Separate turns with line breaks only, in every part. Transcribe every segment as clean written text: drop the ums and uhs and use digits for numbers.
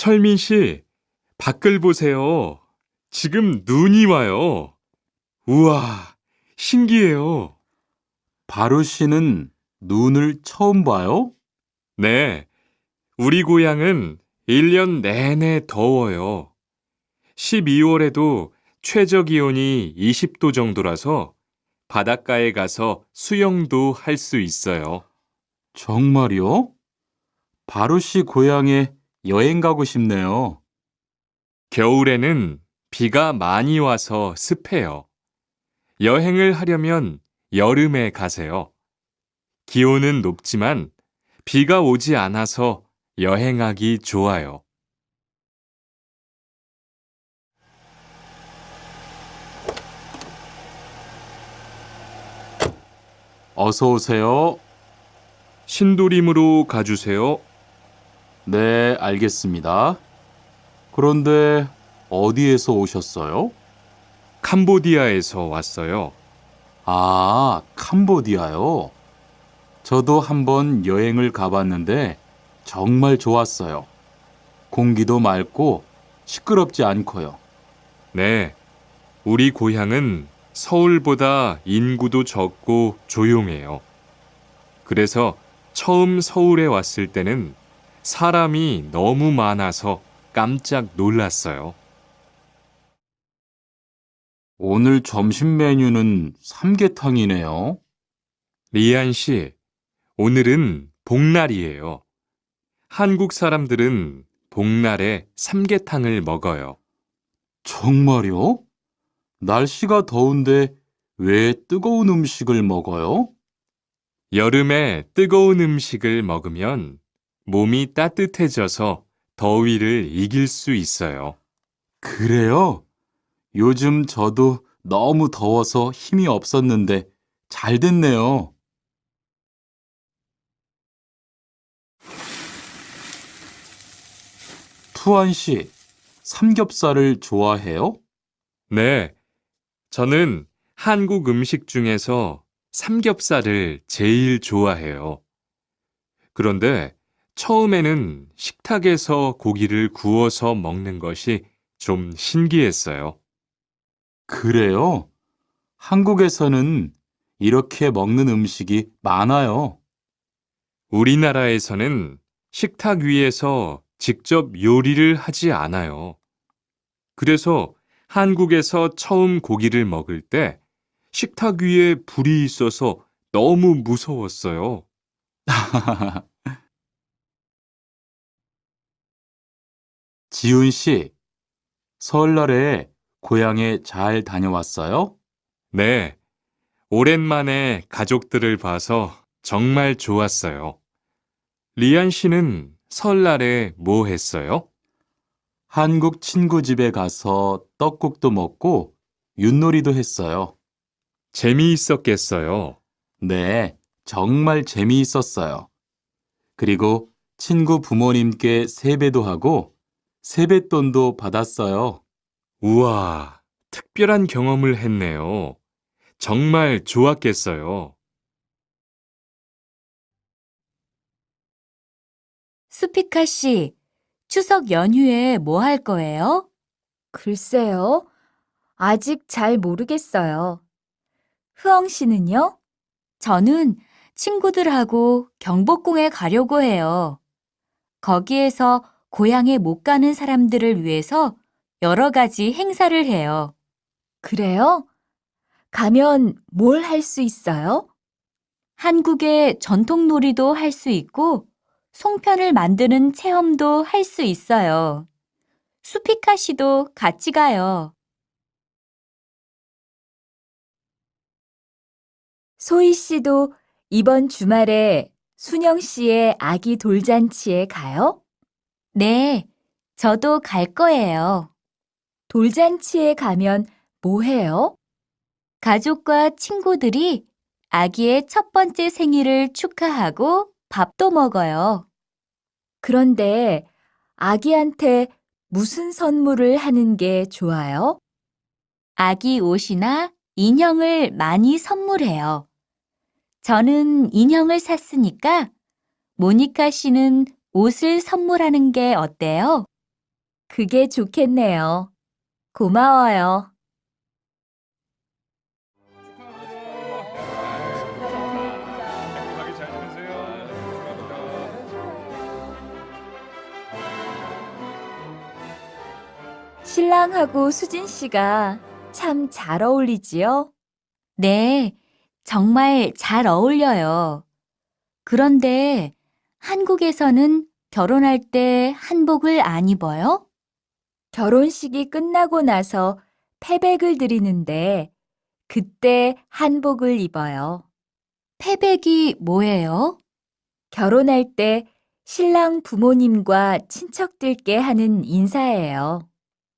철민 씨, 밖을 보세요. 지금 눈이 와요. 우와, 신기해요.
바로 씨는 눈을 처음 봐요?
네, 우리 고향은 1년 내내 더워요. 12월에도 최저 기온이 20도 정도라서 바닷가에 가서 수영도 할 수 있어요.
정말요? 바로 씨 고향에 여행 가고 싶네요.
겨울에는 비가 많이 와서 습해요. 여행을 하려면 여름에 가세요. 기온은 높지만 비가 오지 않아서 여행하기 좋아요.
어서 오세요.
신도림으로 가주세요.
네, 알겠습니다. 그런데 어디에서 오셨어요?
캄보디아에서 왔어요.
아, 캄보디아요. 저도 한번 여행을 가봤는데 정말 좋았어요. 공기도 맑고 시끄럽지 않고요.
네, 우리 고향은 서울보다 인구도 적고 조용해요. 그래서 처음 서울에 왔을 때는 사람이 너무 많아서 깜짝 놀랐어요.
오늘 점심 메뉴는 삼계탕이네요.
리안 씨, 오늘은 복날이에요. 한국 사람들은 복날에 삼계탕을 먹어요.
정말요? 날씨가 더운데 왜 뜨거운 음식을 먹어요?
여름에 뜨거운 음식을 먹으면 몸이 따뜻해져서 더위를 이길 수 있어요.
그래요? 요즘 저도 너무 더워서 힘이 없었는데 잘 됐네요. 투안 씨, 삼겹살을 좋아해요?
네, 저는 한국 음식 중에서 삼겹살을 제일 좋아해요. 그런데 처음에는 식탁에서 고기를 구워서 먹는 것이 좀 신기했어요.
그래요? 한국에서는 이렇게 먹는 음식이 많아요.
우리나라에서는 식탁 위에서 직접 요리를 하지 않아요. 그래서 한국에서 처음 고기를 먹을 때 식탁 위에 불이 있어서 너무 무서웠어요.
지훈 씨, 설날에 고향에 잘 다녀왔어요?
네, 오랜만에 가족들을 봐서 정말 좋았어요. 리안 씨는 설날에 뭐 했어요?
한국 친구 집에 가서 떡국도 먹고 윷놀이도 했어요.
재미있었겠어요.
네, 정말 재미있었어요. 그리고 친구 부모님께 세배도 하고 세뱃돈도 받았어요.
우와, 특별한 경험을 했네요. 정말 좋았겠어요.
수피카 씨, 추석 연휴에 뭐 할 거예요?
글쎄요. 아직 잘 모르겠어요. 흐엉 씨는요?
저는 친구들하고 경복궁에 가려고 해요. 거기에서 고향에 못 가는 사람들을 위해서 여러 가지 행사를 해요.
그래요? 가면 뭘 할 수 있어요?
한국의 전통 놀이도 할 수 있고 송편을 만드는 체험도 할 수 있어요. 수피카 씨도 같이 가요.
소희 씨도 이번 주말에 순영 씨의 아기 돌잔치에 가요?
네, 저도 갈 거예요.
돌잔치에 가면 뭐 해요?
가족과 친구들이 아기의 첫 번째 생일을 축하하고 밥도 먹어요.
그런데 아기한테 무슨 선물을 하는 게 좋아요?
아기 옷이나 인형을 많이 선물해요. 저는 인형을 샀으니까 모니카 씨는 옷을 선물하는 게 어때요?
그게 좋겠네요. 고마워요.
행복하게 잘 지내세요.
신랑하고 수진 씨가 참 잘 어울리지요?
네, 정말 잘 어울려요. 그런데 한국에서는 결혼할 때 한복을 안 입어요?
결혼식이 끝나고 나서 패백을 드리는데 그때 한복을 입어요.
패백이 뭐예요?
결혼할 때 신랑 부모님과 친척들께 하는 인사예요.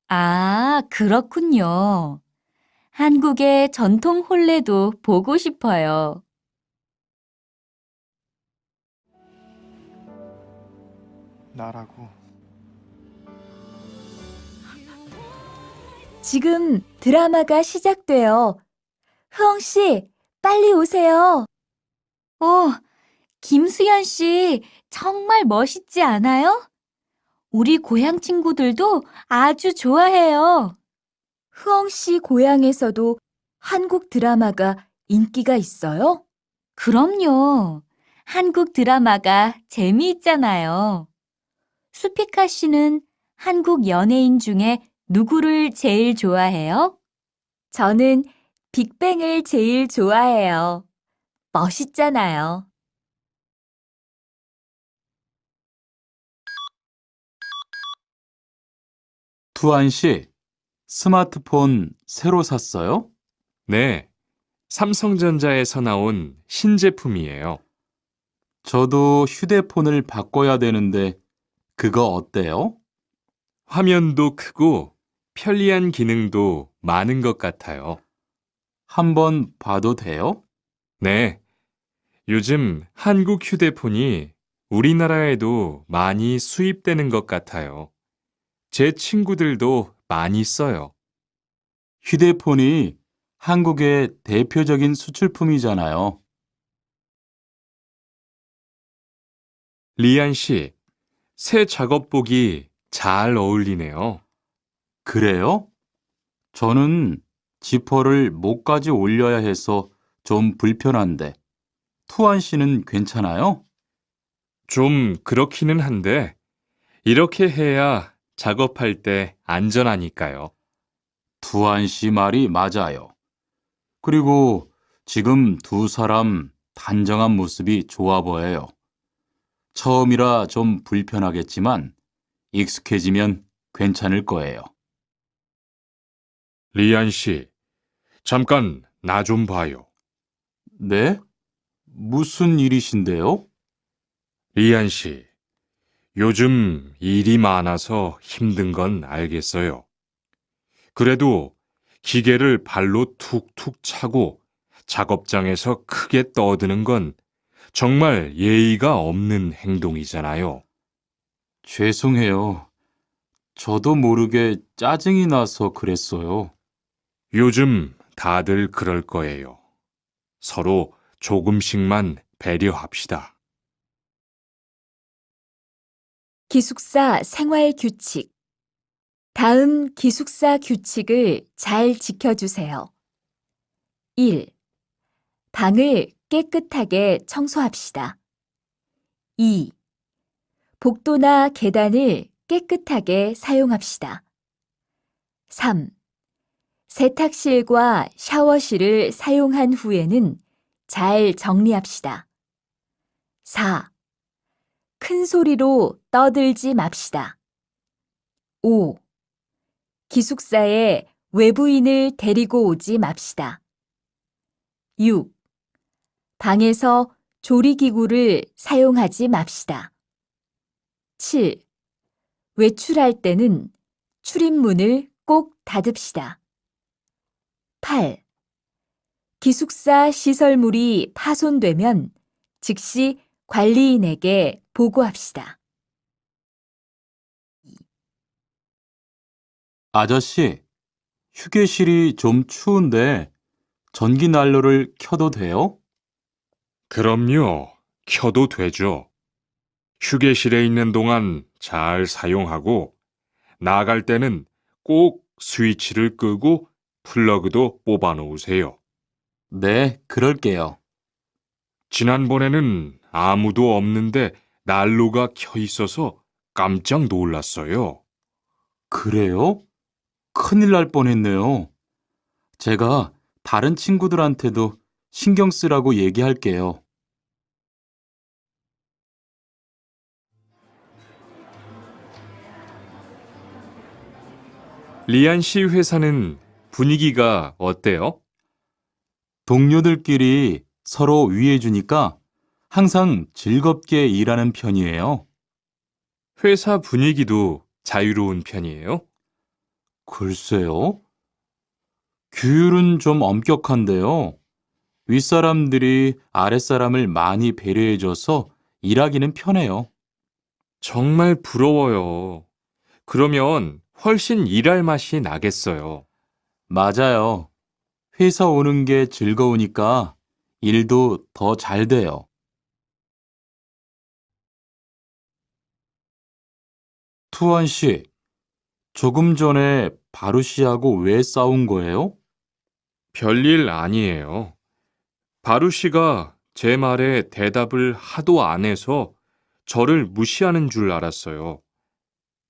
아, 그렇군요. 한국의 전통 혼례도 보고 싶어요.
나라고.
지금 드라마가 시작돼요. 흐엉 씨, 빨리 오세요.
김수현 씨, 정말 멋있지 않아요? 우리 고향 친구들도 아주 좋아해요.
흐엉 씨 고향에서도 한국 드라마가 인기가 있어요?
그럼요. 한국 드라마가 재미있잖아요. 수피카 씨는 한국 연예인 중에 누구를 제일 좋아해요?
저는 빅뱅을 제일 좋아해요. 멋있잖아요.
투안 씨, 스마트폰 새로 샀어요?
네, 삼성전자에서 나온 신제품이에요.
저도 휴대폰을 바꿔야 되는데 그거 어때요?
화면도 크고 편리한 기능도 많은 것 같아요.
한번 봐도 돼요?
네, 요즘 한국 휴대폰이 우리나라에도 많이 수입되는 것 같아요. 제 친구들도 많이 써요.
휴대폰이 한국의 대표적인 수출품이잖아요.
리안 씨, 새 작업복이 잘 어울리네요.
그래요? 저는 지퍼를 목까지 올려야 해서 좀 불편한데, 투안 씨는 괜찮아요?
좀 그렇기는 한데, 이렇게 해야 작업할 때 안전하니까요.
투안 씨 말이 맞아요. 그리고 지금 두 사람 단정한 모습이 좋아 보여요. 처음이라 좀 불편하겠지만 익숙해지면 괜찮을 거예요.
리안 씨, 잠깐 나 좀 봐요.
네? 무슨 일이신데요?
리안 씨, 요즘 일이 많아서 힘든 건 알겠어요. 그래도 기계를 발로 툭툭 차고 작업장에서 크게 떠드는 건 정말 예의가 없는 행동이잖아요.
죄송해요. 저도 모르게 짜증이 나서 그랬어요.
요즘 다들 그럴 거예요. 서로 조금씩만 배려합시다.
기숙사 생활 규칙. 다음 기숙사 규칙을 잘 지켜주세요. 1. 방을 깨끗하게 청소합시다. 2. 복도나 계단을 깨끗하게 사용합시다. 3. 세탁실과 샤워실을 사용한 후에는 잘 정리합시다. 4. 큰 소리로 떠들지 맙시다. 5. 기숙사에 외부인을 데리고 오지 맙시다. 6. 방에서 조리기구를 사용하지 맙시다. 7. 외출할 때는 출입문을 꼭 닫읍시다. 8. 기숙사 시설물이 파손되면 즉시 관리인에게 보고합시다.
아저씨, 휴게실이 좀 추운데 전기 난로를 켜도 돼요?
그럼요. 켜도 되죠. 휴게실에 있는 동안 잘 사용하고 나갈 때는 꼭 스위치를 끄고 플러그도 뽑아 놓으세요.
네, 그럴게요.
지난번에는 아무도 없는데 난로가 켜 있어서 깜짝 놀랐어요.
그래요? 큰일 날 뻔했네요. 제가 다른 친구들한테도 신경 쓰라고 얘기할게요.
리안 씨 회사는 분위기가 어때요?
동료들끼리 서로 위해주니까 항상 즐겁게 일하는 편이에요.
회사 분위기도 자유로운 편이에요?
글쎄요. 규율은 좀 엄격한데요. 윗사람들이 아랫사람을 많이 배려해줘서 일하기는 편해요.
정말 부러워요. 그러면 훨씬 일할 맛이 나겠어요.
맞아요. 회사 오는 게 즐거우니까 일도 더 잘 돼요. 투원 씨, 조금 전에 바루 씨하고 왜 싸운 거예요?
별일 아니에요. 바루 씨가 제 말에 대답을 하도 안 해서 저를 무시하는 줄 알았어요.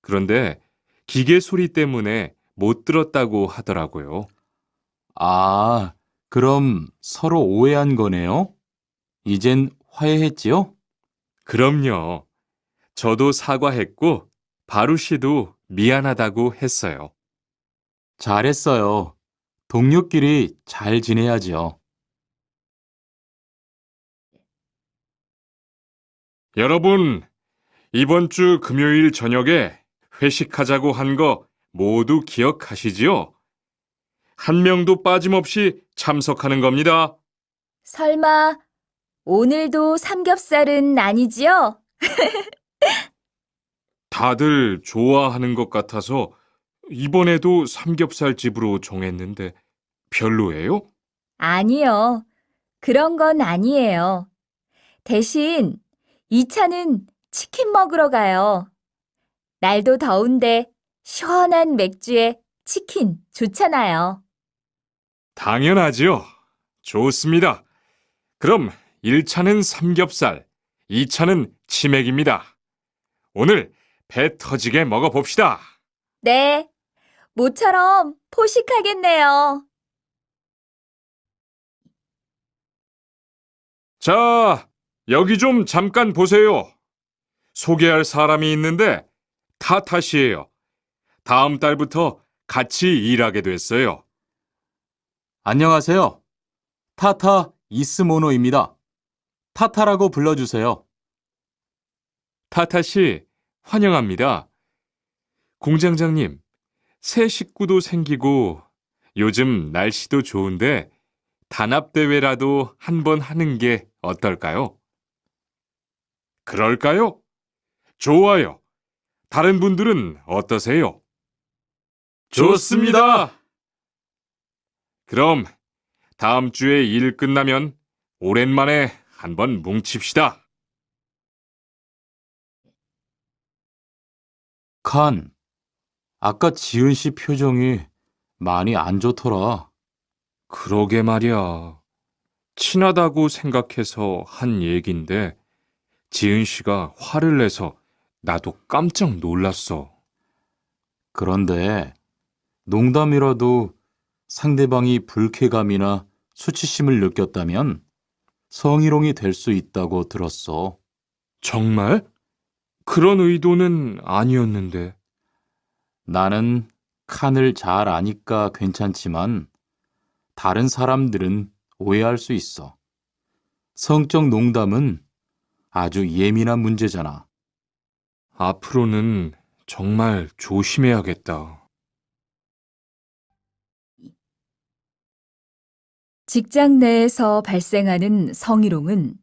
그런데 기계 소리 때문에 못 들었다고 하더라고요.
아, 그럼 서로 오해한 거네요? 이젠 화해했지요?
그럼요. 저도 사과했고 바루 씨도 미안하다고 했어요.
잘했어요. 동료끼리 잘 지내야죠.
여러분, 이번 주 금요일 저녁에 회식하자고 한 거 모두 기억하시지요? 한 명도 빠짐없이 참석하는 겁니다.
설마 오늘도 삼겹살은 아니지요?
다들 좋아하는 것 같아서 이번에도 삼겹살 집으로 정했는데 별로예요?
아니요. 그런 건 아니에요. 대신 2차는 치킨 먹으러 가요. 날도 더운데 시원한 맥주에 치킨 좋잖아요.
당연하지요. 좋습니다. 그럼 1차는 삼겹살, 2차는 치맥입니다. 오늘 배 터지게 먹어봅시다.
네, 모처럼 포식하겠네요.
자, 여기 좀 잠깐 보세요. 소개할 사람이 있는데 타타시예요. 다음 달부터 같이 일하게 됐어요.
안녕하세요. 타타 이스모노입니다. 타타라고 불러주세요.
타타시, 환영합니다. 공장장님, 새 식구도 생기고 요즘 날씨도 좋은데 단합대회라도 한번 하는 게 어떨까요? 그럴까요? 좋아요. 다른 분들은 어떠세요? 좋습니다. 그럼 다음 주에 일 끝나면 오랜만에 한번 뭉칩시다.
칸, 아까 지은 씨 표정이 많이 안 좋더라.
그러게 말이야. 친하다고 생각해서 한 얘긴데 지은 씨가 화를 내서 나도 깜짝 놀랐어.
그런데 농담이라도 상대방이 불쾌감이나 수치심을 느꼈다면 성희롱이 될 수 있다고 들었어.
정말? 그런 의도는 아니었는데.
나는 칸을 잘 아니까 괜찮지만 다른 사람들은 오해할 수 있어. 성적 농담은 아주 예민한 문제잖아.
앞으로는 정말 조심해야겠다.
직장 내에서 발생하는 성희롱은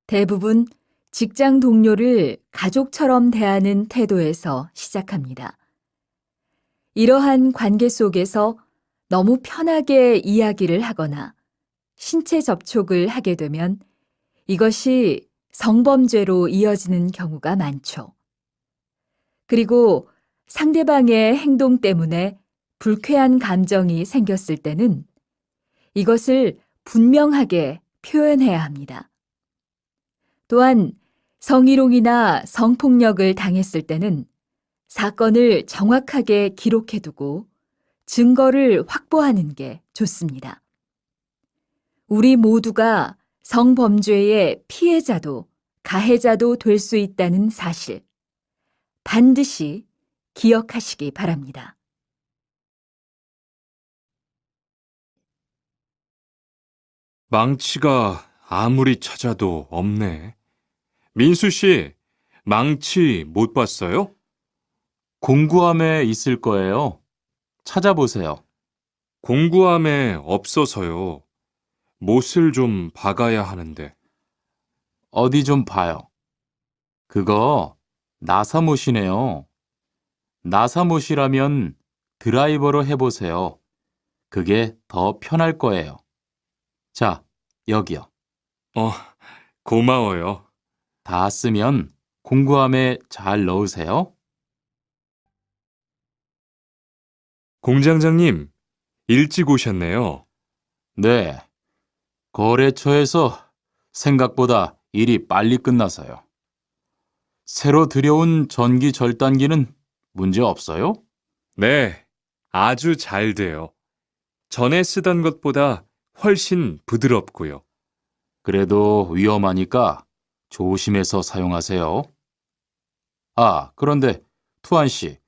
대부분 직장 동료를 가족처럼 대하는 태도에서 시작합니다. 이러한 관계 속에서 너무 편하게 이야기를 하거나 신체 접촉을 하게 되면 이것이 성범죄로 이어지는 경우가 많죠. 그리고 상대방의 행동 때문에 불쾌한 감정이 생겼을 때는 이것을 분명하게 표현해야 합니다. 또한 성희롱이나 성폭력을 당했을 때는 사건을 정확하게 기록해두고 증거를 확보하는 게 좋습니다. 우리 모두가 성범죄의 피해자도 가해자도 될 수 있다는 사실, 반드시 기억하시기 바랍니다.
망치가 아무리 찾아도 없네. 민수 씨, 망치 못 봤어요?
공구함에 있을 거예요. 찾아보세요.
공구함에 없어서요. 못을 좀 박아야 하는데.
어디 좀 봐요. 그거 나사못이네요. 나사못이라면 드라이버로 해보세요. 그게 더 편할 거예요. 자, 여기요.
어, 고마워요.
다 쓰면 공구함에 잘 넣으세요.
공장장님, 일찍 오셨네요.
네. 거래처에서 생각보다 일이 빨리 끝나서요. 새로 들여온 전기 절단기는 문제 없어요?
네, 아주 잘 돼요. 전에 쓰던 것보다 훨씬 부드럽고요.
그래도 위험하니까 조심해서 사용하세요. 아, 그런데 투안 씨,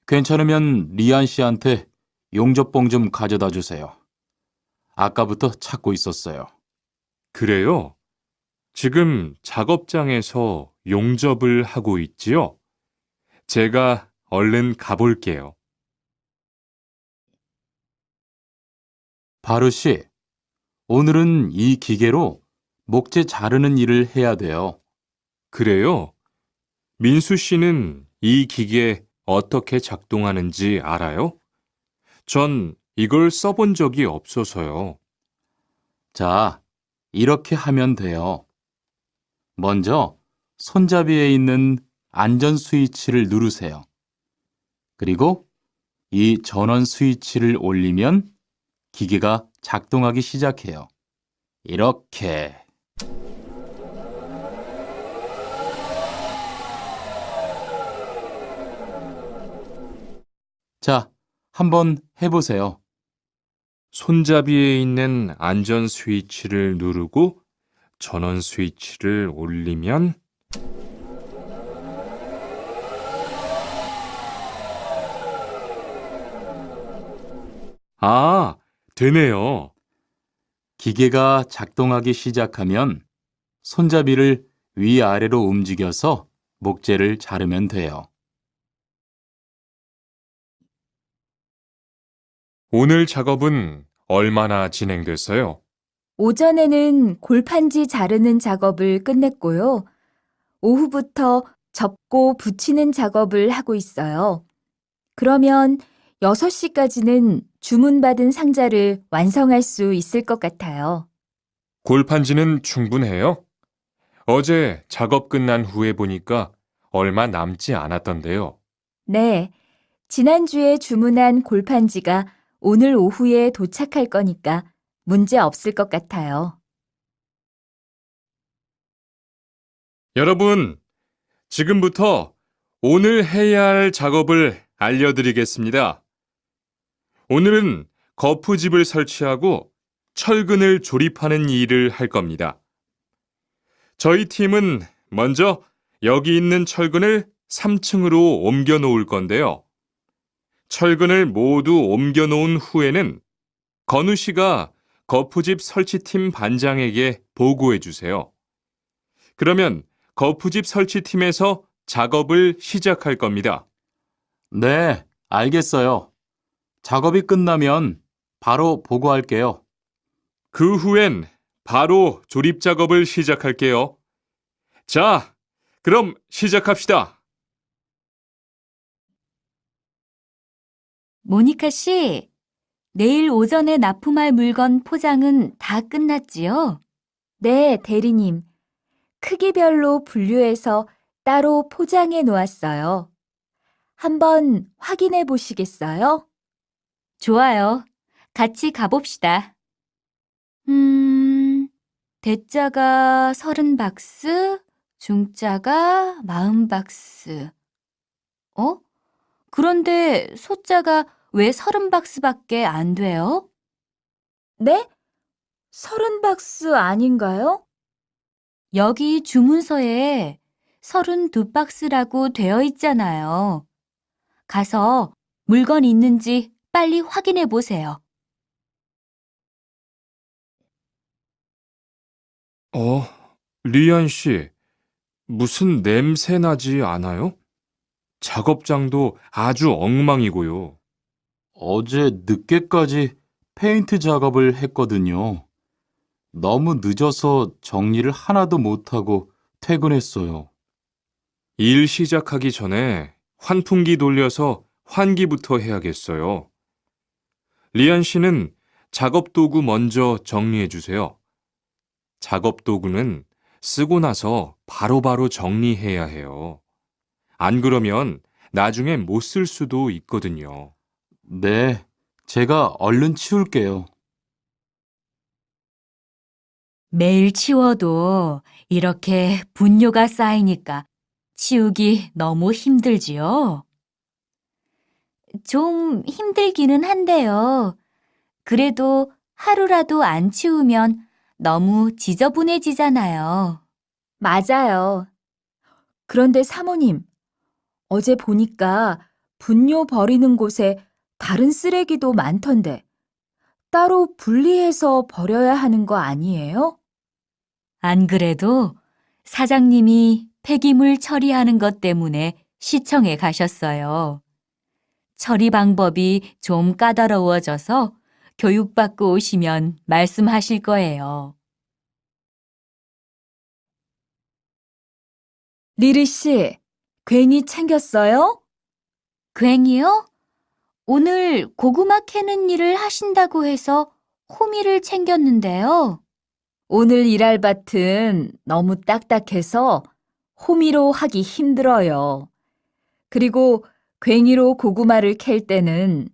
괜찮으면 리안 씨한테 용접봉 좀 가져다 주세요. 아까부터 찾고 있었어요.
그래요? 지금 작업장에서 용접을 하고 있지요? 제가 얼른 가볼게요.
바루 씨, 오늘은 이 기계로 목재 자르는 일을 해야 돼요.
그래요? 민수 씨는 이 기계 어떻게 작동하는지 알아요? 전 이걸 써본 적이 없어서요.
자, 이렇게 하면 돼요. 먼저 손잡이에 있는 안전 스위치를 누르세요. 그리고 이 전원 스위치를 올리면 기계가 작동하기 시작해요. 이렇게. 자, 한번 해보세요.
손잡이에 있는 안전 스위치를 누르고 전원 스위치를 올리면 아, 되네요.
기계가 작동하기 시작하면 손잡이를 위아래로 움직여서 목재를 자르면 돼요.
오늘 작업은 얼마나 진행됐어요?
오전에는 골판지 자르는 작업을 끝냈고요. 오후부터 접고 붙이는 작업을 하고 있어요. 그러면 6시까지는 주문받은 상자를 완성할 수 있을 것 같아요.
골판지는 충분해요? 어제 작업 끝난 후에 보니까 얼마 남지 않았던데요.
네, 지난주에 주문한 골판지가 오늘 오후에 도착할 거니까 문제 없을 것 같아요.
여러분, 지금부터 오늘 해야 할 작업을 알려드리겠습니다. 오늘은 거푸집을 설치하고 철근을 조립하는 일을 할 겁니다. 저희 팀은 먼저 여기 있는 철근을 3층으로 옮겨 놓을 건데요. 철근을 모두 옮겨 놓은 후에는 건우 씨가 거푸집 설치팀 반장에게 보고해 주세요. 그러면 거푸집 설치팀에서 작업을 시작할 겁니다.
네, 알겠어요. 작업이 끝나면 바로 보고할게요.
그 후엔 바로 조립 작업을 시작할게요. 자, 그럼 시작합시다.
모니카 씨, 내일 오전에 납품할 물건 포장은 다 끝났지요?
네, 대리님. 크기별로 분류해서 따로 포장해 놓았어요. 한번 확인해 보시겠어요?
좋아요. 같이 가봅시다. 대자가 30박스, 중자가 40박스. 그런데 소자가 왜 30박스밖에 안 돼요?
네? 30박스 아닌가요?
여기 주문서에 32박스라고 되어 있잖아요. 가서 물건 있는지 빨리 확인해 보세요.
리안 씨, 무슨 냄새 나지 않아요? 작업장도 아주 엉망이고요.
어제 늦게까지 페인트 작업을 했거든요. 너무 늦어서 정리를 하나도 못하고 퇴근했어요.
일 시작하기 전에 환풍기 돌려서 환기부터 해야겠어요. 리안 씨는 작업 도구 먼저 정리해 주세요. 작업 도구는 쓰고 나서 바로바로 정리해야 해요. 안 그러면 나중에 못 쓸 수도 있거든요.
네, 제가 얼른 치울게요.
매일 치워도 이렇게 분뇨가 쌓이니까 치우기 너무 힘들지요? 좀 힘들기는 한데요. 그래도 하루라도 안 치우면 너무 지저분해지잖아요.
맞아요. 그런데 사모님, 어제 보니까 분뇨 버리는 곳에 다른 쓰레기도 많던데 따로 분리해서 버려야 하는 거 아니에요?
안 그래도 사장님이 폐기물 처리하는 것 때문에 시청에 가셨어요. 처리 방법이 좀 까다로워져서 교육받고 오시면 말씀하실 거예요.
리리 씨, 괜히 챙겼어요?
괜히요? 오늘 고구마 캐는 일을 하신다고 해서 호미를 챙겼는데요.
오늘 일할 밭은 너무 딱딱해서 호미로 하기 힘들어요. 그리고 괭이로 고구마를 캘 때는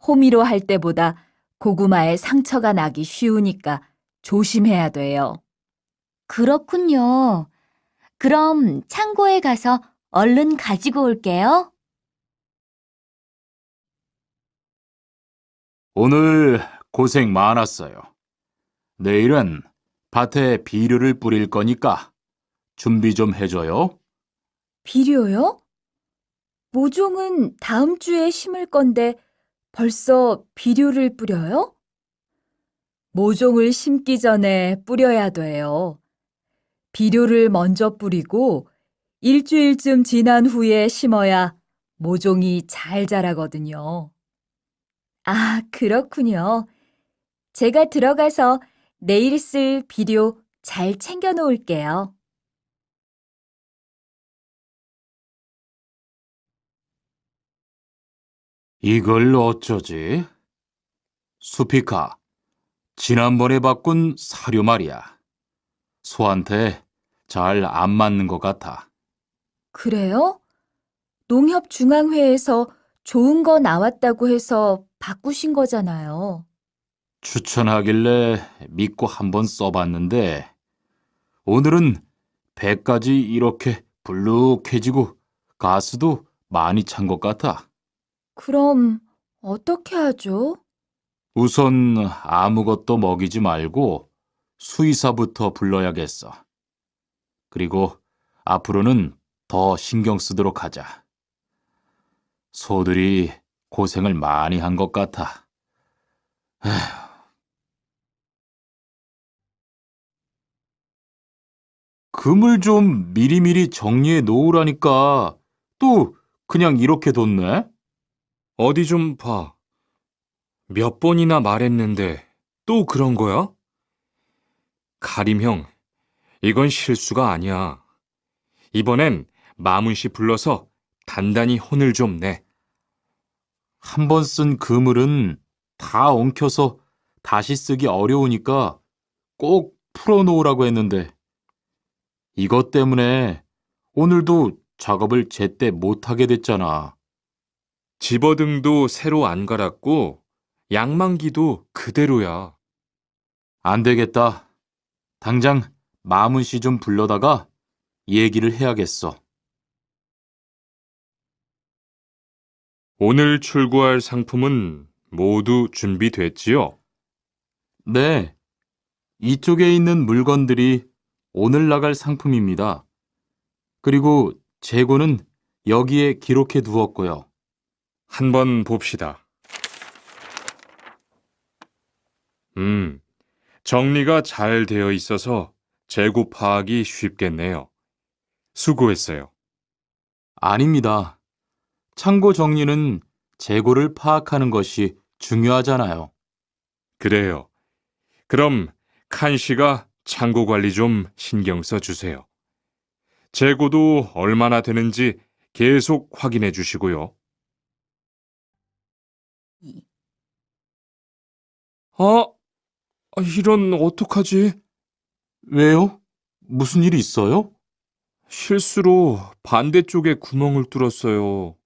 호미로 할 때보다 고구마에 상처가 나기 쉬우니까 조심해야 돼요.
그렇군요. 그럼 창고에 가서 얼른 가지고 올게요.
오늘 고생 많았어요. 내일은 밭에 비료를 뿌릴 거니까 준비 좀 해줘요.
비료요? 모종은 다음 주에 심을 건데 벌써 비료를 뿌려요? 모종을 심기 전에 뿌려야 돼요. 비료를 먼저 뿌리고 일주일쯤 지난 후에 심어야 모종이 잘 자라거든요. 아, 그렇군요. 제가 들어가서 내일 쓸 비료 잘 챙겨 놓을게요.
이걸 어쩌지? 수피카, 지난번에 바꾼 사료 말이야. 소한테 잘 안 맞는 것 같아.
그래요? 농협중앙회에서 좋은 거 나왔다고 해서 바꾸신 거잖아요.
추천하길래 믿고 한번 써봤는데 오늘은 배까지 이렇게 불룩해지고 가스도 많이 찬 것 같아.
그럼 어떻게 하죠?
우선 아무것도 먹이지 말고 수의사부터 불러야겠어. 그리고 앞으로는 더 신경 쓰도록 하자. 소들이 고생을 많이 한 것 같아. 금을 좀 미리미리 정리해 놓으라니까 또 그냥 이렇게 뒀네?
어디 좀 봐. 몇 번이나 말했는데 또 그런 거야? 가림 형, 이건 실수가 아니야. 이번엔 마문 씨 불러서 단단히 혼을 좀 내.
한 번 쓴 그물은 다 엉켜서 다시 쓰기 어려우니까 꼭 풀어놓으라고 했는데 이것 때문에 오늘도 작업을 제때 못하게 됐잖아.
집어등도 새로 안 갈았고 양만기도 그대로야.
안 되겠다. 당장 마문 씨 좀 불러다가 얘기를 해야겠어.
오늘 출고할 상품은 모두 준비됐지요?
네, 이쪽에 있는 물건들이 오늘 나갈 상품입니다. 그리고 재고는 여기에 기록해 두었고요.
한번 봅시다. 정리가 잘 되어 있어서 재고 파악이 쉽겠네요. 수고했어요.
아닙니다. 창고 정리는 재고를 파악하는 것이 중요하잖아요.
그래요. 그럼 칸 씨가 창고 관리 좀 신경 써 주세요. 재고도 얼마나 되는지 계속 확인해 주시고요. 이런 어떡하지?
왜요? 무슨 일이 있어요?
실수로 반대쪽에 구멍을 뚫었어요.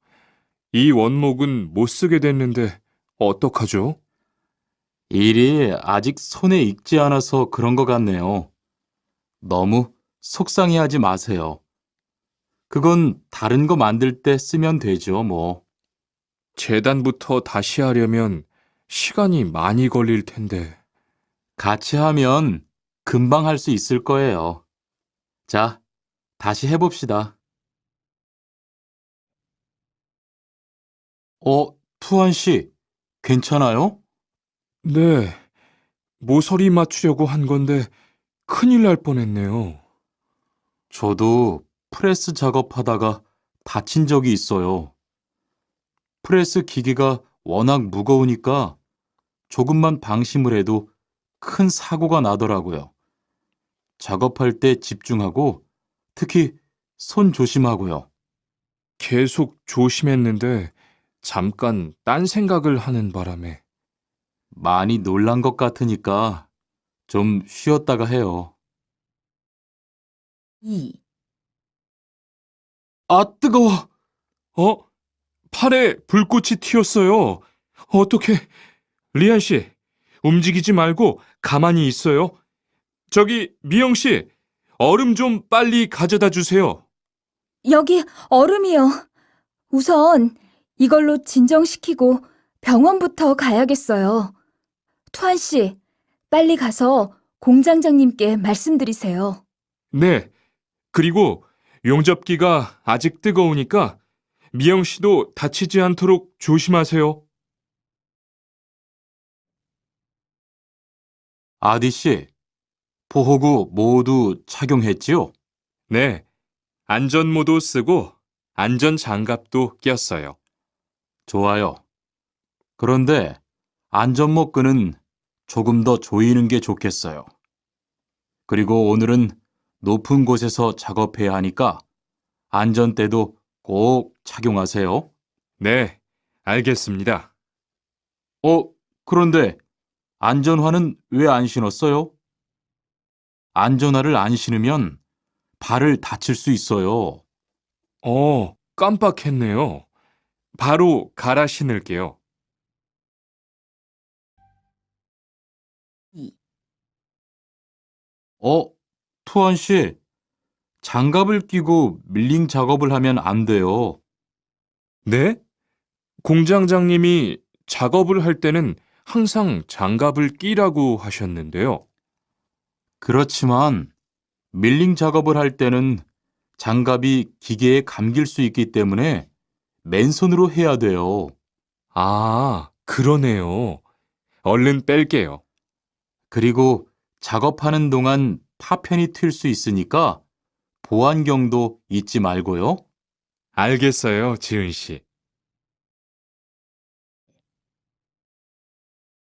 이 원목은 못 쓰게 됐는데 어떡하죠?
일이 아직 손에 익지 않아서 그런 것 같네요. 너무 속상해하지 마세요. 그건 다른 거 만들 때 쓰면 되죠, 뭐.
재단부터 다시 하려면 시간이 많이 걸릴 텐데.
같이 하면 금방 할 수 있을 거예요. 자, 다시 해봅시다. 투한 씨, 괜찮아요?
네, 모서리 맞추려고 한 건데 큰일 날 뻔했네요.
저도 프레스 작업하다가 다친 적이 있어요. 프레스 기계가 워낙 무거우니까 조금만 방심을 해도 큰 사고가 나더라고요. 작업할 때 집중하고 특히 손 조심하고요.
계속 조심했는데 잠깐 딴 생각을 하는 바람에.
많이 놀란 것 같으니까 좀 쉬었다가 해요.
2.
아, 뜨거워!
팔에 불꽃이 튀었어요. 어떻게? 리안 씨, 움직이지 말고 가만히 있어요. 저기 미영 씨, 얼음 좀 빨리 가져다 주세요.
여기 얼음이요. 우선 이걸로 진정시키고 병원부터 가야겠어요. 투한 씨, 빨리 가서 공장장님께 말씀드리세요.
네, 그리고 용접기가 아직 뜨거우니까 미영 씨도 다치지 않도록 조심하세요.
아디 씨, 보호구 모두 착용했지요?
네, 안전모도 쓰고 안전장갑도 꼈어요.
좋아요. 그런데 안전모 끈은 조금 더 조이는 게 좋겠어요. 그리고 오늘은 높은 곳에서 작업해야 하니까 안전대도 꼭 착용하세요.
네, 알겠습니다.
그런데 안전화는 왜 안 신었어요? 안전화를 안 신으면 발을 다칠 수 있어요.
깜빡했네요. 바로 갈아 신을게요.
2.
투한 씨, 장갑을 끼고 밀링 작업을 하면 안 돼요.
네? 공장장님이 작업을 할 때는 항상 장갑을 끼라고 하셨는데요.
그렇지만 밀링 작업을 할 때는 장갑이 기계에 감길 수 있기 때문에 맨손으로 해야 돼요.
그러네요. 얼른 뺄게요.
그리고 작업하는 동안 파편이 튈 수 있으니까 보안경도 잊지 말고요.
알겠어요, 지은 씨.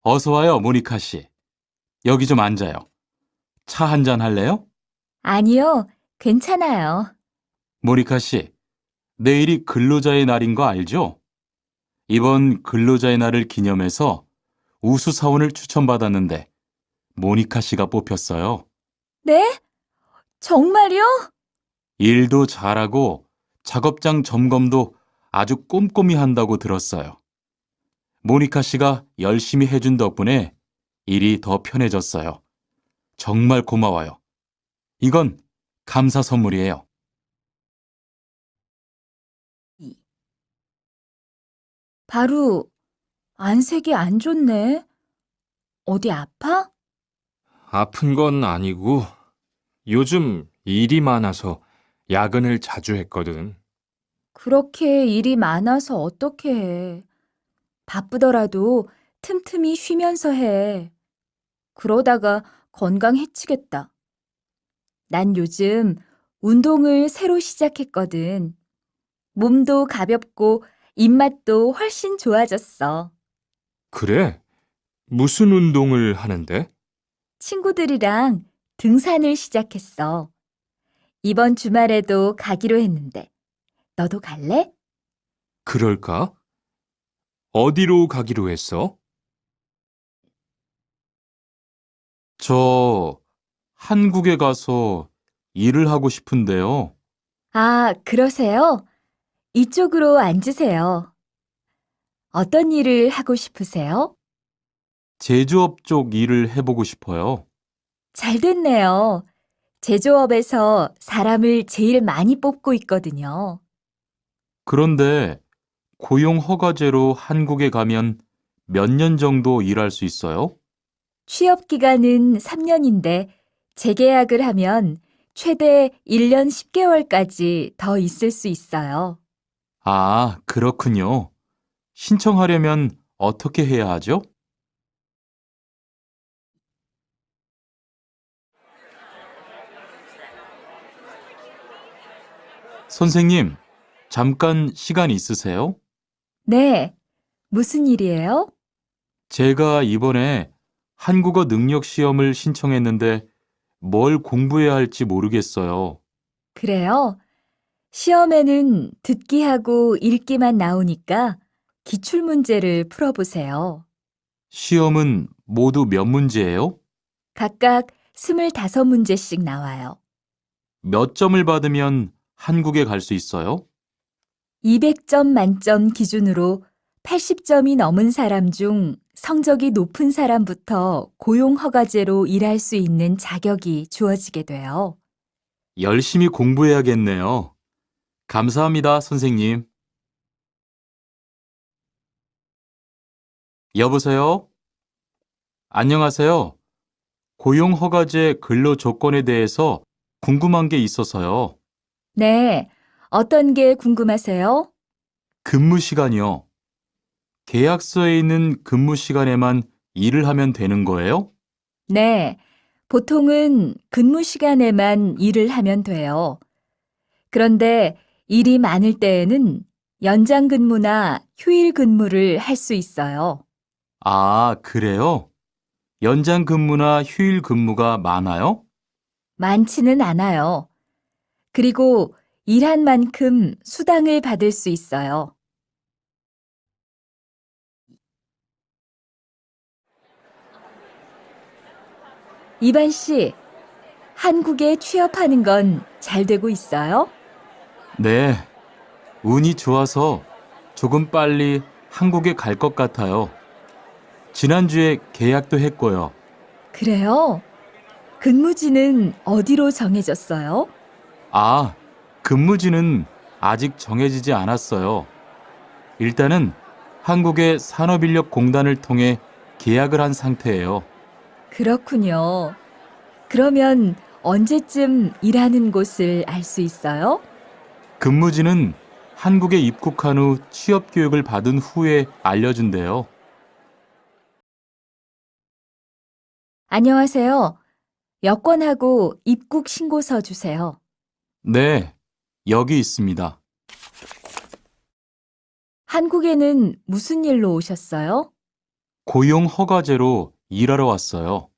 어서 와요, 모니카 씨. 여기 좀 앉아요. 차 한잔 할래요?
아니요, 괜찮아요.
모니카 씨, 내일이 근로자의 날인 거 알죠? 이번 근로자의 날을 기념해서 우수 사원을 추천받았는데 모니카 씨가 뽑혔어요.
네? 정말요?
일도 잘하고 작업장 점검도 아주 꼼꼼히 한다고 들었어요. 모니카 씨가 열심히 해준 덕분에 일이 더 편해졌어요. 정말 고마워요. 이건 감사 선물이에요.
바로 안색이 안 좋네. 어디 아파?
아픈 건 아니고 요즘 일이 많아서 야근을 자주 했거든.
그렇게 일이 많아서 어떻게 해. 바쁘더라도 틈틈이 쉬면서 해. 그러다가 건강 해치겠다. 난 요즘 운동을 새로 시작했거든. 몸도 가볍고 입맛도 훨씬 좋아졌어.
그래? 무슨 운동을 하는데?
친구들이랑 등산을 시작했어. 이번 주말에도 가기로 했는데, 너도 갈래?
그럴까? 어디로 가기로 했어?
저 한국에 가서 일을 하고 싶은데요.
아, 그러세요? 이쪽으로 앉으세요. 어떤 일을 하고 싶으세요?
제조업 쪽 일을 해보고 싶어요.
잘 됐네요. 제조업에서 사람을 제일 많이 뽑고 있거든요.
그런데 고용 허가제로 한국에 가면 몇 년 정도 일할 수 있어요?
취업 기간은 3년인데 재계약을 하면 최대 1년 10개월까지 더 있을 수 있어요.
아, 그렇군요. 신청하려면 어떻게 해야 하죠? 선생님, 잠깐 시간 있으세요?
네, 무슨 일이에요?
제가 이번에 한국어 능력 시험을 신청했는데 뭘 공부해야 할지 모르겠어요.
그래요? 시험에는 듣기하고 읽기만 나오니까 기출문제를 풀어보세요.
시험은 모두 몇 문제예요?
각각 25문제씩 나와요.
몇 점을 받으면 한국에 갈 수 있어요?
200점 만점 기준으로 80점이 넘은 사람 중 성적이 높은 사람부터 고용허가제로 일할 수 있는 자격이 주어지게 돼요.
열심히 공부해야겠네요. 감사합니다, 선생님. 여보세요? 안녕하세요. 고용허가제 근로 조건에 대해서 궁금한 게 있어서요.
네, 어떤 게 궁금하세요?
근무 시간이요. 계약서에 있는 근무 시간에만 일을 하면 되는 거예요?
네, 보통은 근무 시간에만 일을 하면 돼요. 그런데 일이 많을 때에는 연장 근무나 휴일 근무를 할 수 있어요.
아, 그래요? 연장 근무나 휴일 근무가 많아요?
많지는 않아요. 그리고 일한 만큼 수당을 받을 수 있어요. 이반 씨, 한국에 취업하는 건 잘 되고 있어요?
네, 운이 좋아서 조금 빨리 한국에 갈 것 같아요. 지난주에 계약도 했고요.
그래요? 근무지는 어디로 정해졌어요?
아, 근무지는 아직 정해지지 않았어요. 일단은 한국의 산업인력공단을 통해 계약을 한 상태예요.
그렇군요. 그러면 언제쯤 일하는 곳을 알 수 있어요?
근무지는 한국에 입국한 후 취업 교육을 받은 후에 알려준대요.
안녕하세요. 여권하고 입국 신고서 주세요.
네, 여기 있습니다.
한국에는 무슨 일로 오셨어요?
고용 허가제로 일하러 왔어요.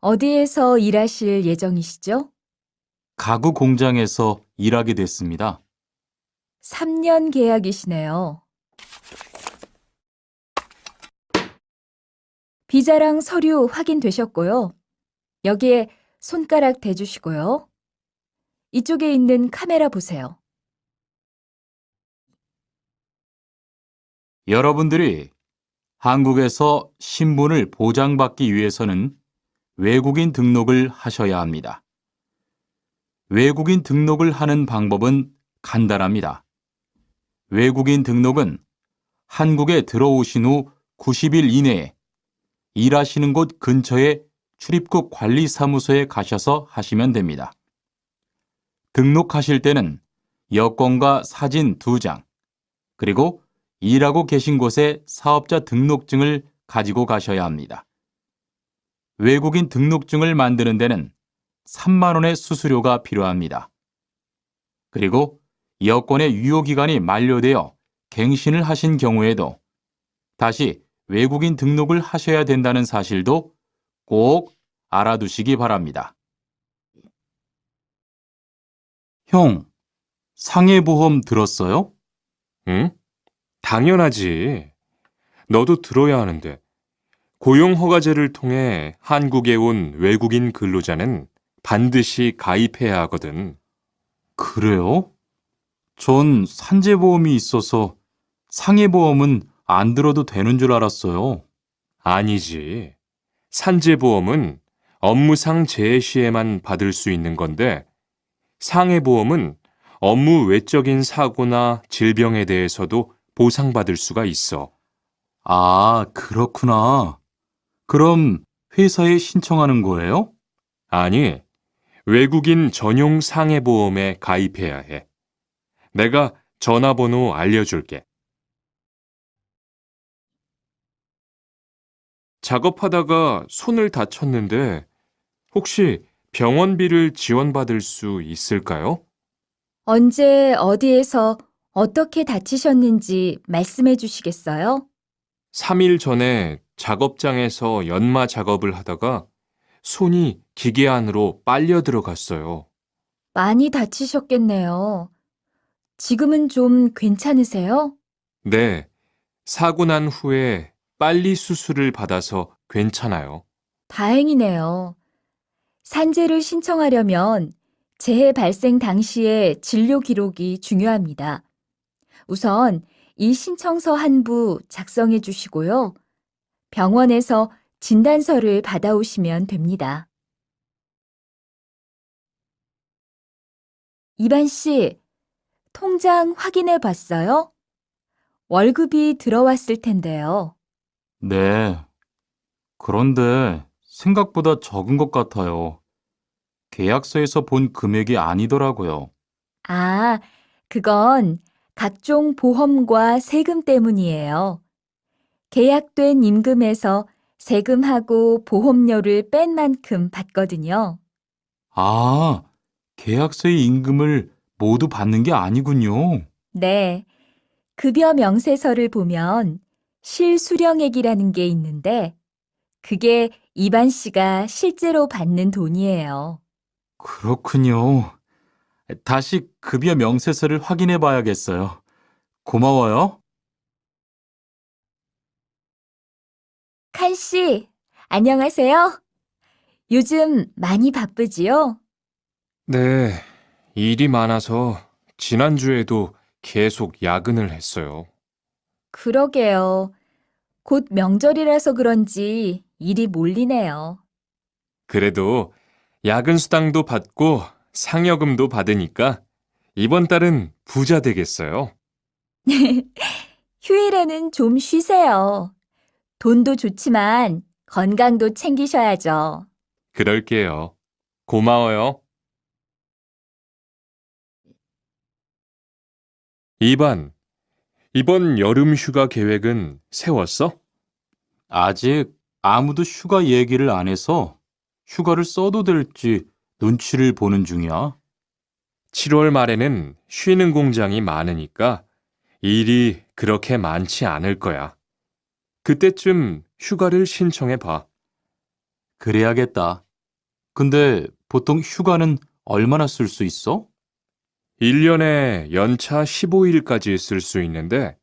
어디에서 일하실 예정이시죠?
가구 공장에서 일하게 됐습니다.
3년 계약이시네요. 비자랑 서류 확인되셨고요. 여기에 손가락 대주시고요. 이쪽에 있는 카메라 보세요.
여러분들이 한국에서 신분을 보장받기 위해서는 외국인 등록을 하셔야 합니다. 외국인 등록을 하는 방법은 간단합니다. 외국인 등록은 한국에 들어오신 후 90일 이내에 일하시는 곳 근처의 출입국 관리사무소에 가셔서 하시면 됩니다. 등록하실 때는 여권과 사진 2장, 그리고 일하고 계신 곳의 사업자 등록증을 가지고 가셔야 합니다. 외국인 등록증을 만드는 데는 3만 원의 수수료가 필요합니다. 그리고 여권의 유효기간이 만료되어 갱신을 하신 경우에도 다시 외국인 등록을 하셔야 된다는 사실도 꼭 알아두시기 바랍니다. 형, 상해보험 들었어요?
응? 당연하지. 너도 들어야 하는데. 고용허가제를 통해 한국에 온 외국인 근로자는 반드시 가입해야 하거든.
그래요? 전 산재보험이 있어서 상해보험은 안 들어도 되는 줄 알았어요.
아니지. 산재보험은 업무상 재해 시에만 받을 수 있는 건데, 상해보험은 업무 외적인 사고나 질병에 대해서도 보상받을 수가 있어.
아, 그렇구나. 그럼 회사에 신청하는 거예요?
아니, 외국인 전용 상해보험에 가입해야 해. 내가 전화번호 알려줄게. 작업하다가 손을 다쳤는데 혹시 병원비를 지원받을 수 있을까요?
언제 어디에서 어떻게 다치셨는지 말씀해 주시겠어요?
3일 전에 작업장에서 연마 작업을 하다가 손이 기계 안으로 빨려 들어갔어요.
많이 다치셨겠네요. 지금은 좀 괜찮으세요?
네, 사고 난 후에 빨리 수술을 받아서 괜찮아요.
다행이네요. 산재를 신청하려면 재해 발생 당시의 진료 기록이 중요합니다. 우선 이 신청서 한 부 작성해 주시고요. 병원에서 진단서를 받아오시면 됩니다. 이반 씨, 통장 확인해 봤어요? 월급이 들어왔을 텐데요.
네. 그런데 생각보다 적은 것 같아요. 계약서에서 본 금액이 아니더라고요.
아, 그건 각종 보험과 세금 때문이에요. 계약된 임금에서 세금하고 보험료를 뺀 만큼 받거든요.
아, 계약서의 임금을 모두 받는 게 아니군요.
네, 급여 명세서를 보면 실수령액이라는 게 있는데 그게 이반 씨가 실제로 받는 돈이에요.
그렇군요. 다시 급여 명세서를 확인해 봐야겠어요. 고마워요.
칸 씨, 안녕하세요. 요즘 많이 바쁘지요?
네, 일이 많아서 지난주에도 계속 야근을 했어요.
그러게요. 곧 명절이라서 그런지 일이 몰리네요.
그래도 야근 수당도 받고 상여금도 받으니까 이번 달은 부자 되겠어요.
휴일에는 좀 쉬세요. 돈도 좋지만 건강도 챙기셔야죠.
그럴게요. 고마워요. 2번, 이번 여름 휴가 계획은 세웠어?
아직 아무도 휴가 얘기를 안 해서 휴가를 써도 될지 눈치를 보는 중이야.
7월 말에는 쉬는 공장이 많으니까 일이 그렇게 많지 않을 거야. 그때쯤 휴가를 신청해 봐.
그래야겠다. 근데 보통 휴가는 얼마나 쓸 수 있어?
1년에 연차 15일까지 쓸 수 있는데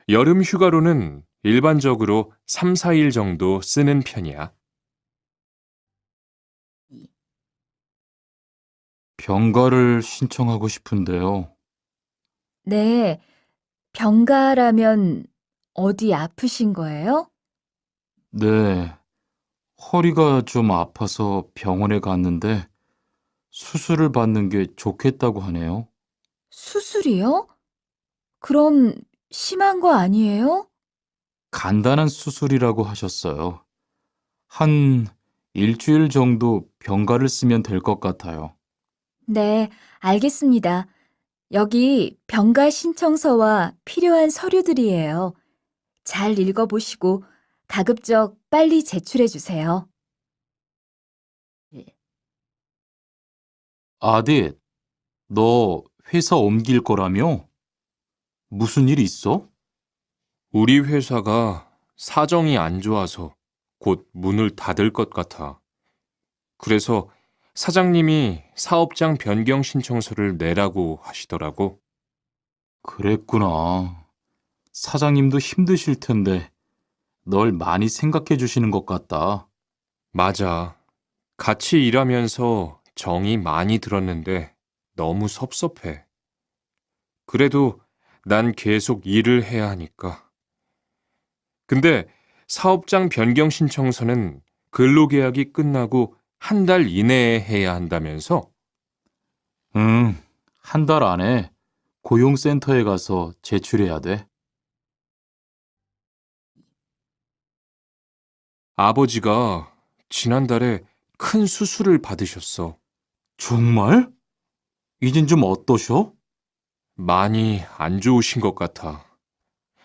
여름 휴가로는 일반적으로 3, 4일 정도 쓰는 편이야.
병가를 신청하고 싶은데요.
네, 병가라면 어디 아프신 거예요?
네, 허리가 좀 아파서 병원에 갔는데 수술을 받는 게 좋겠다고 하네요.
수술이요? 그럼 심한 거 아니에요?
간단한 수술이라고 하셨어요. 한 일주일 정도 병가를 쓰면 될 것 같아요.
네, 알겠습니다. 여기 병가 신청서와 필요한 서류들이에요. 잘 읽어보시고 가급적 빨리 제출해 주세요.
아딧, 너 회사 옮길 거라며? 무슨 일 있어?
우리 회사가 사정이 안 좋아서 곧 문을 닫을 것 같아. 그래서 사장님이 사업장 변경 신청서를 내라고 하시더라고.
그랬구나. 사장님도 힘드실 텐데 널 많이 생각해 주시는 것 같다.
맞아. 같이 일하면서 정이 많이 들었는데 너무 섭섭해. 그래도 난 계속 일을 해야 하니까. 근데 사업장 변경 신청서는 근로계약이 끝나고 한 달 이내에 해야 한다면서?
응, 한 달 안에 고용센터에 가서 제출해야 돼.
아버지가 지난달에 큰 수술을 받으셨어.
정말? 이젠 좀 어떠셔?
많이 안 좋으신 것 같아.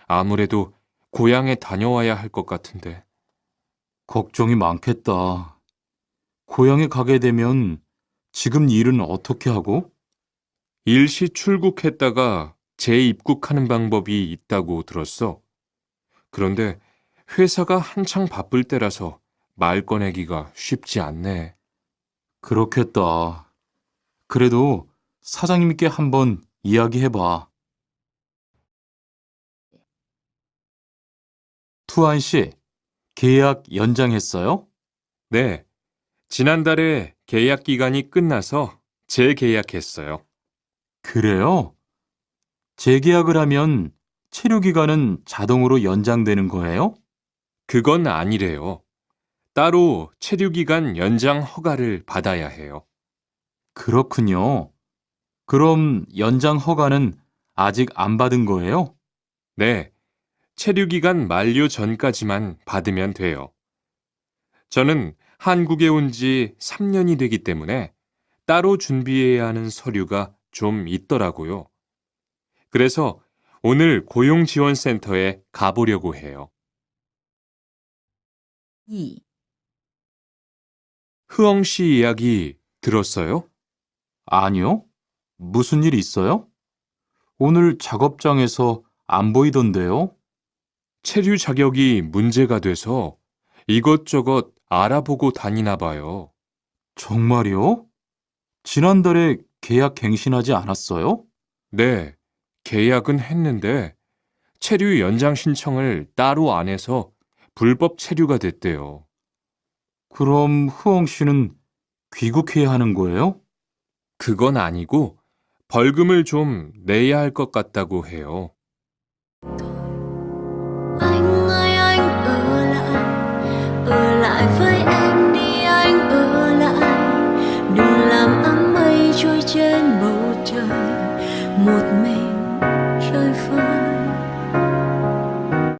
아무래도 고향에 다녀와야 할 것 같은데.
걱정이 많겠다. 고향에 가게 되면 지금 일은 어떻게 하고?
일시 출국했다가 재입국하는 방법이 있다고 들었어. 그런데 회사가 한창 바쁠 때라서 말 꺼내기가 쉽지 않네.
그렇겠다. 그래도 사장님께 한번 이야기해봐. 투안 씨, 계약 연장했어요?
네, 지난달에 계약 기간이 끝나서 재계약했어요.
그래요? 재계약을 하면 체류 기간은 자동으로 연장되는 거예요?
그건 아니래요. 따로 체류기간 연장 허가를 받아야 해요.
그렇군요. 그럼 연장 허가는 아직 안 받은 거예요?
네, 체류기간 만료 전까지만 받으면 돼요. 저는 한국에 온 지 3년이 되기 때문에 따로 준비해야 하는 서류가 좀 있더라고요. 그래서 오늘 고용지원센터에 가보려고 해요.
2.
흐엉 씨 이야기 들었어요?
아니요. 무슨 일 있어요? 오늘 작업장에서 안 보이던데요?
체류 자격이 문제가 돼서 이것저것 알아보고 다니나 봐요.
정말요? 지난달에 계약 갱신하지 않았어요?
네, 계약은 했는데 체류 연장 신청을 따로 안 해서 불법 체류가 됐대요.
그럼 흐엉 씨는 귀국해야 하는 거예요?
그건 아니고 벌금을 좀 내야 할 것 같다고 해요.
Anh ơi anh ở lại với em đi anh ở lại, đừng làm áng mây trôi trên bầu trời, một